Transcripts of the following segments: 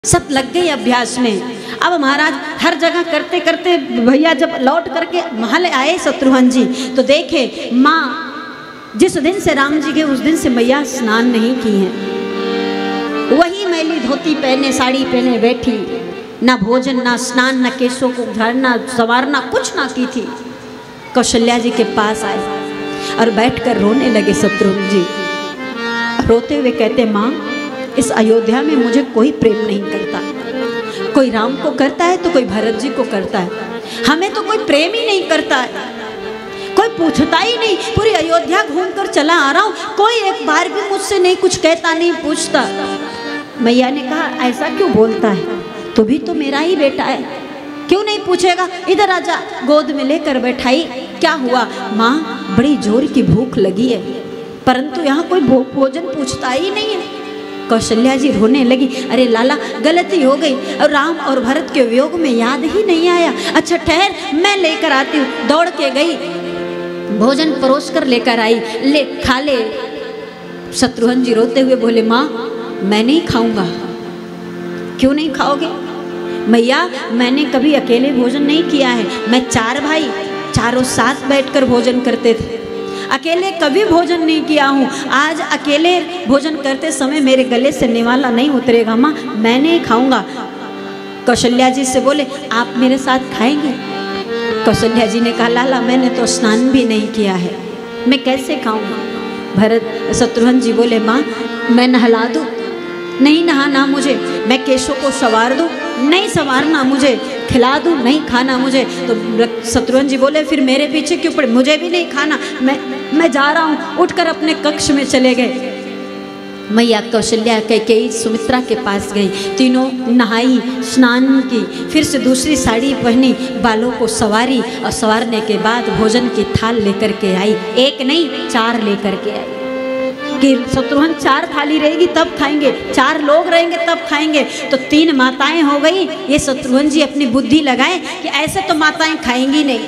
सब लग गई अभ्यास में। अब महाराज हर जगह करते करते भैया जब लौट करके महल आए शत्रुघ्न जी, तो देखे माँ जिस दिन से राम जी गए उस दिन से मैया स्नान नहीं की हैं। वही मैली धोती पहने साड़ी पहने बैठी, ना भोजन ना स्नान ना केशों को झाड़ना संवारना कुछ ना की थी। कौशल्या जी के पास आए और बैठकर रोने लगे शत्रुघ्न जी। रोते हुए कहते, माँ इस अयोध्या में मुझे कोई प्रेम नहीं करता, कोई राम को करता है तो कोई भरत जी को करता है, हमें तो कोई प्रेम ही नहीं करता है, कोई पूछता ही नहीं। पूरी अयोध्या घूमकर चला आ रहा हूँ, कोई एक बार भी मुझसे नहीं कुछ कहता नहीं पूछता। मैया ने कहा ऐसा क्यों बोलता है, तू भी तो मेरा ही बेटा है, क्यों नहीं पूछेगा, इधर आजा। गोद में लेकर बैठाई। क्या हुआ माँ, बड़ी जोर की भूख लगी है, परंतु यहाँ कोई भोजन पूछता ही नहीं है। कौशल्या जी रोने लगी, अरे लाला गलती हो गई, और राम और भरत के वियोग में याद ही नहीं आया। अच्छा ठहर मैं लेकर आती हूँ। दौड़ के गई, भोजन परोस कर लेकर आई, ले खा ले। शत्रुघ्न जी रोते हुए बोले, माँ मैं नहीं खाऊंगा। क्यों नहीं खाओगे? मैया मैंने कभी अकेले भोजन नहीं किया है, मैं 4 भाई चारों साथ बैठकर भोजन करते थे, अकेले कभी भोजन नहीं किया हूँ। आज अकेले भोजन करते समय मेरे गले से निवाला नहीं उतरेगा माँ, मैं नहीं खाऊंगा। कौशल्या जी से बोले, आप मेरे साथ खाएंगे? कौशल्या जी ने कहा, लाला मैंने तो स्नान भी नहीं किया है, मैं कैसे खाऊंगा? शत्रुघ्न जी बोले, माँ मैं नहला दूँ? नहीं नहाना मुझे। मैं केशों को संवार दूँ? नहीं संवारना मुझे। खिला दूँ? नहीं खाना मुझे। तो शत्रुघ्न जी बोले, फिर मेरे पीछे क्यों पड़े, मुझे भी नहीं खाना, मैं जा रहा हूँ। उठकर अपने कक्ष में चले गए। मैया कौशल्या कैकेयी सुमित्रा के पास गई, तीनों नहाई स्नान की, फिर से दूसरी साड़ी पहनी, बालों को संवारी और संवारने के बाद भोजन की थाल लेकर के आई। 1 नहीं 4 लेकर के आई कि शत्रुघ्न 4 थाली रहेगी तब खाएंगे, 4 लोग रहेंगे तब खाएंगे। तो 3 माताएं हो गई। ये शत्रुघ्न जी अपनी बुद्धि लगाए कि ऐसे तो माताएं खाएंगी नहीं,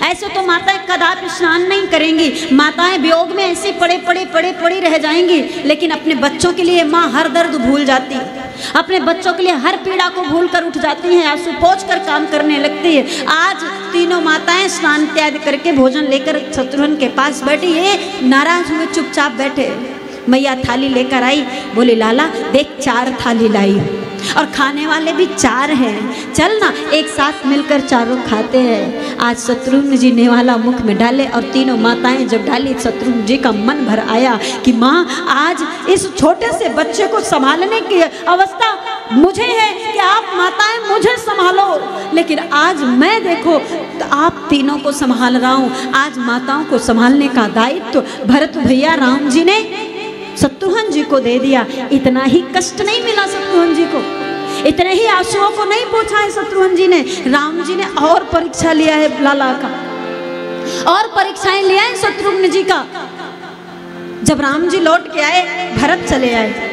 ऐसे तो माताएं कदापि स्नान नहीं करेंगी, माताएं वियोग में ऐसे पड़े रह जाएंगी। लेकिन अपने बच्चों के लिए माँ हर दर्द भूल जाती है, अपने बच्चों के लिए हर पीड़ा को भूल कर उठ जाती हैं, आंसू पोंछ कर काम करने लगती है। आज तीनों माताएं स्नान त्याग करके भोजन लेकर शत्रुघ्न के पास बैठी, ये नाराज हुए चुपचाप बैठे। मैया थाली लेकर आई, बोले लाला देख 4 थाली लाई और खाने वाले भी 4 हैं, चल ना एक साथ मिलकर चारों खाते हैं। आज शत्रुघ्न जी नेवाला मुख में डाले और तीनों माताएं जब डाली, शत्रुघ्न जी का मन भर आया कि माँ आज इस छोटे से बच्चे को संभालने की अवस्था मुझे है कि आप माताएं मुझे संभालो, लेकिन आज मैं देखो तो आप तीनों को संभाल रहा हूँ। आज माताओं को संभालने का दायित्व तो भरत भैया राम जी ने शत्रुघ्न जी को दे दिया। इतना ही कष्ट नहीं मिला शत्रुघ्न जी को, इतने ही आंसुओं को नहीं पहुंचा है शत्रुघ्न जी ने। राम जी ने और परीक्षा लिया है लाला का, और परीक्षाएं लिया है शत्रुघ्न जी का। जब राम जी लौट के आए, भरत चले आए,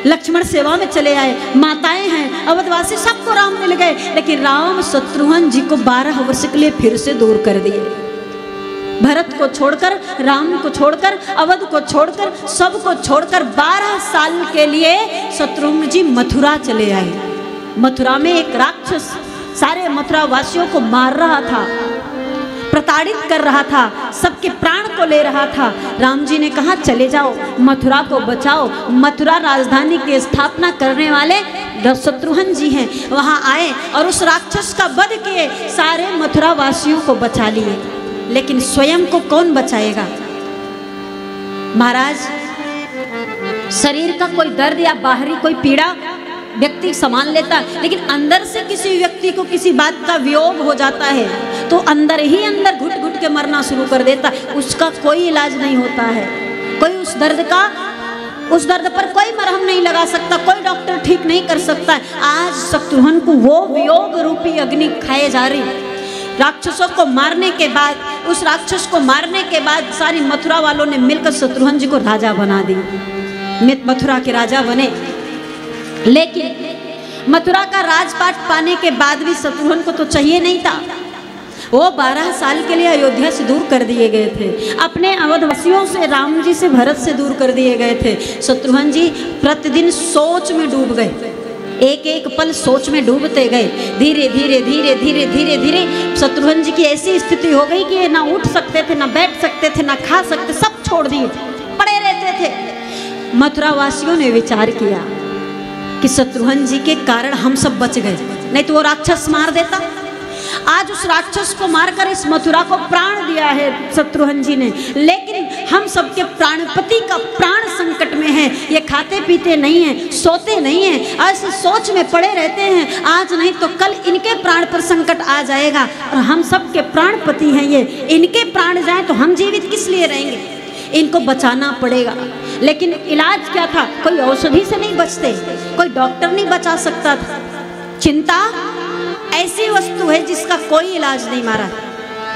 लक्ष्मण सेवा में चले आए, माताएं हैं अवधवासी सबको राम मिल गए, लेकिन राम शत्रुघ्न जी को 12 वर्ष के लिए फिर से दूर कर दिए। भरत को छोड़कर, राम को छोड़कर, अवध को छोड़कर, सबको छोड़कर 12 साल के लिए शत्रुघ्न जी मथुरा चले आए। मथुरा में एक राक्षस सारे मथुरा वासियों को मार रहा था, प्रताड़ित कर रहा था, सबके प्राण को ले रहा था। राम जी ने कहा चले जाओ मथुरा को बचाओ। मथुरा राजधानी की स्थापना करने वाले शत्रुघ्न जी हैं, वहाँ आए और उस राक्षस का वध किए, सारे मथुरा वासियों को बचा लिए। लेकिन स्वयं को कौन बचाएगा? महाराज शरीर का कोई दर्द या बाहरी कोई पीड़ा व्यक्ति संभाल लेता, लेकिन अंदर से किसी व्यक्ति को किसी बात का वियोग हो जाता है तो अंदर ही अंदर घुट घुट के मरना शुरू कर देता, उसका कोई इलाज नहीं होता है। कोई उस दर्द पर कोई मरहम नहीं लगा सकता, कोई डॉक्टर ठीक नहीं कर सकता है। आज शत्रुघ्न को वो वियोग रूपी अग्नि खाए जा रही। राक्षसों को मारने के बाद, उस राक्षस को मारने के बाद सारी मथुरा वालों ने मिलकर शत्रुघ्न जी को राजा बना दी। मथुरा के राजा बने, लेकिन मथुरा का राजपाट पाने के बाद भी शत्रुघ्न को तो चाहिए नहीं था। वो 12 साल के लिए अयोध्या से दूर कर दिए गए थे, अपने अवधवासियों से, राम जी से, भरत से दूर कर दिए गए थे। शत्रुघ्न जी प्रतिदिन सोच में डूब गए, एक एक पल सोच में डूबते गए। धीरे धीरे धीरे धीरे धीरे धीरे शत्रुघ्न जी की ऐसी स्थिति हो गई कि ये ना उठ सकते थे, ना बैठ सकते थे, ना खा सकते, सब छोड़ दिए, पड़े रहते थे। मथुरा वासियों ने विचार किया कि शत्रुघ्न जी के कारण हम सब बच गए, नहीं तो वो राक्षस मार देता। आज उस राक्षस को मारकर इस मथुरा को प्राण दिया है शत्रुघ्न जी ने, लेकिन हम सबके प्राणपति का प्राण संकट में है। ये खाते पीते नहीं हैं, सोते नहीं हैं, ऐसे सोच में पड़े रहते हैं, आज नहीं तो कल इनके प्राण पर संकट आ जाएगा और हम सबके प्राणपति हैं ये, इनके प्राण जाएं तो हम जीवित किस लिए रहेंगे, इनको बचाना पड़ेगा। लेकिन इलाज क्या था? कोई औषधि से नहीं बचते, कोई डॉक्टर नहीं बचा सकता था। चिंता ऐसी वस्तु है जिसका कोई इलाज नहीं मारा,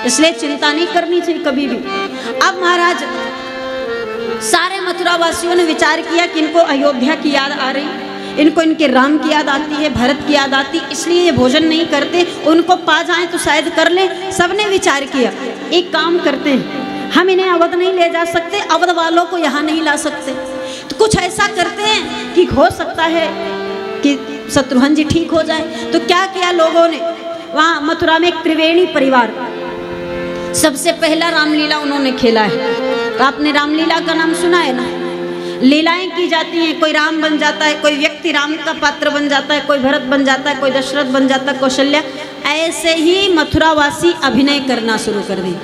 इसलिए चिंता नहीं करनी चाहिए कभी भी। अब महाराज सारे मथुरा वासियों ने विचार किया कि इनको अयोध्या की याद आ रही, इनको इनके राम की याद आती है, भरत की याद आती, इसलिए ये भोजन नहीं करते, उनको पा जाएं तो शायद कर लें। सबने विचार किया एक काम करते हैं, हम इन्हें अवध नहीं ले जा सकते, अवध वालों को यहाँ नहीं ला सकते, तो कुछ ऐसा करते हैं कि हो सकता है कि शत्रुघ्न जी ठीक हो जाए। तो क्या किया लोगों ने, वहाँ मथुरा में एक त्रिवेणी परिवार सबसे पहला रामलीला उन्होंने खेला है। तो आपने रामलीला का नाम सुना है ना, लीलाएं की जाती हैं, कोई राम बन जाता है, कोई व्यक्ति राम का पात्र बन जाता है, कोई भरत बन जाता है, कोई दशरथ बन जाता है, कौशल्या। ऐसे ही मथुरावासी अभिनय करना शुरू कर दी।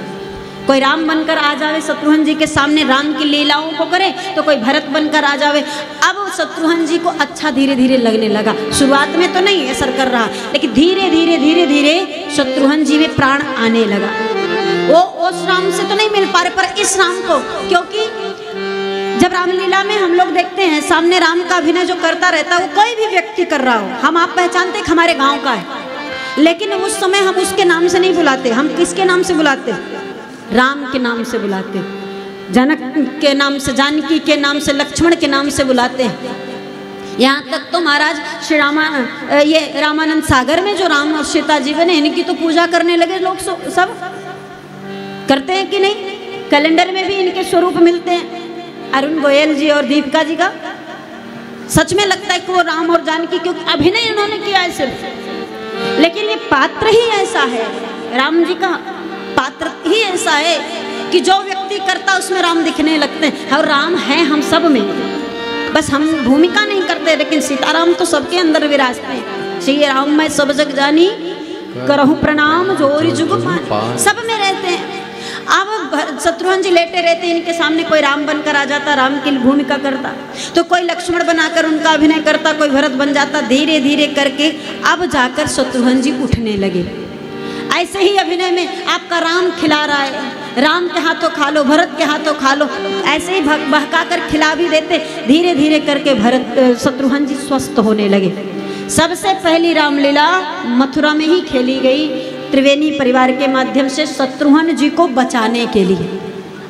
कोई राम बनकर आ जावे शत्रुघ्न जी के सामने, राम की लीलाओं को करे, तो कोई भरत बनकर आ जावे। अब शत्रुघ्न जी को अच्छा धीरे धीरे लगने लगा, शुरुआत में तो नहीं असर कर रहा, लेकिन धीरे धीरे धीरे धीरे शत्रुघ्न जी में प्राण आने लगा। वो उस राम से तो नहीं मिल पा रहे, पर इस राम को, क्योंकि जब रामलीला में हम लोग देखते हैं सामने राम का अभिनय जो करता रहता है वो कोई भी व्यक्ति कर रहा हो, हम आप पहचानते हैं हमारे गाँव का है, लेकिन उस समय हम उसके नाम से नहीं बुलाते, हम किसके नाम से बुलाते? राम के नाम से बुलाते, जनक के नाम से, जानकी के नाम से, लक्ष्मण के नाम से बुलाते हैं। यहाँ तक तो महाराज श्री ये रामानंद सागर में जो राम और सीता जीवन है, इनकी तो पूजा करने लगे लोग, सब करते हैं कि नहीं? कैलेंडर में भी इनके स्वरूप मिलते हैं, अरुण गोयल जी और दीपिका जी का। सच में लगता है कि वो राम और जानकी, क्योंकि अभिनय इन्होंने किया है सिर्फ, लेकिन ये पात्र ही ऐसा है, राम जी का पात्र ही ऐसा है कि जो व्यक्ति करता उसमें राम दिखने लगते हैं। और राम है हम सब में, बस हम भूमिका नहीं करते, लेकिन सीताराम तो सबके अंदर विराजते हैं। श्री राम मैं सब जग जानी, करहु प्रणाम जोरी जुग पानी, सब में रहते हैं। अब शत्रुघ्न जी लेटे रहते, इनके सामने कोई राम बनकर आ जाता, राम की भूमिका करता, तो कोई लक्ष्मण बनाकर उनका अभिनय करता, कोई भरत बन जाता। धीरे धीरे करके अब जाकर शत्रुघ्न जी उठने लगे। ऐसे ही अभिनय में आपका राम खिला रहा है, राम के हाथों खा लो, भरत के हाथों खा लो, ऐसे ही बहका कर खिला भी देते। धीरे धीरे करके शत्रुघ्न जी स्वस्थ होने लगे। सबसे पहली रामलीला मथुरा में ही खेली गई त्रिवेणी परिवार के माध्यम से शत्रुघ्न जी को बचाने के लिए,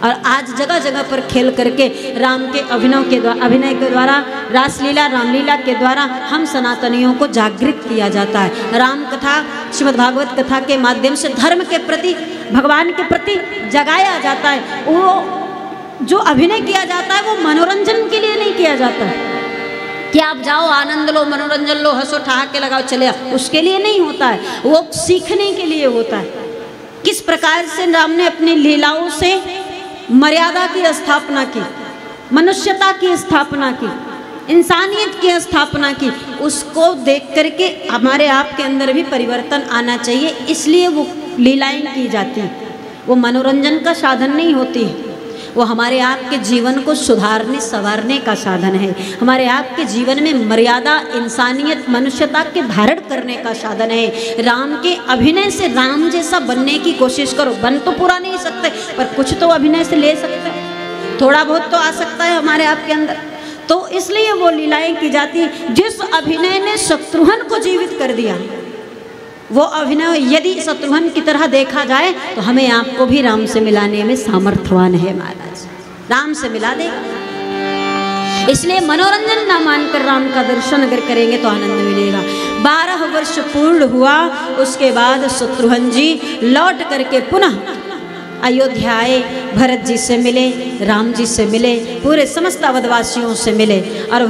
और आज जगह जगह पर खेल करके राम के अभिनय के द्वारा, रासलीला रामलीला के द्वारा हम सनातनियों को जागृत किया जाता है। राम कथा, श्रीमद् भागवत कथा के माध्यम से धर्म के प्रति, भगवान के प्रति जगाया जाता है। वो जो अभिनय किया जाता है वो मनोरंजन के लिए नहीं किया जाता है कि आप जाओ आनंद लो, मनोरंजन लो, हंसो ठहाके लगाओ चले आओ, उसके लिए नहीं होता है, वो सीखने के लिए होता है। किस प्रकार से राम ने अपनी लीलाओं से मर्यादा की स्थापना की, मनुष्यता की स्थापना की, इंसानियत की स्थापना की, उसको देख करके हमारे आप के अंदर भी परिवर्तन आना चाहिए। इसलिए वो लीलाएं की जाती हैं, वो मनोरंजन का साधन नहीं होती है, वो हमारे आप के जीवन को सुधारने संवारने का साधन है। हमारे आप के जीवन में मर्यादा, इंसानियत, मनुष्यता के धारण करने का साधन है। राम के अभिनय से राम जैसा बनने की कोशिश करो। बन तो पूरा नहीं सकते, पर कुछ तो अभिनय से ले सकते हैं, थोड़ा बहुत तो आ सकता है हमारे आप के अंदर। तो इसलिए वो लीलाएं की जाती हैं। जिस अभिनय ने शत्रुघ्न को जीवित कर दिया, वो अभिनय यदि शत्रुघ्न की तरह देखा जाए तो हमें आपको भी राम से मिलाने में सामर्थ्यवान है महाराज, राम से मिला देगा। इसलिए मनोरंजन ना मानकर राम का दर्शन अगर करेंगे तो आनंद मिलेगा। 12 वर्ष पूर्ण हुआ, उसके बाद शत्रुघ्न जी लौट करके पुनः अयोध्या आए, भरत जी से मिले, राम जी से मिले, पूरे समस्त अवधवासियों से मिले और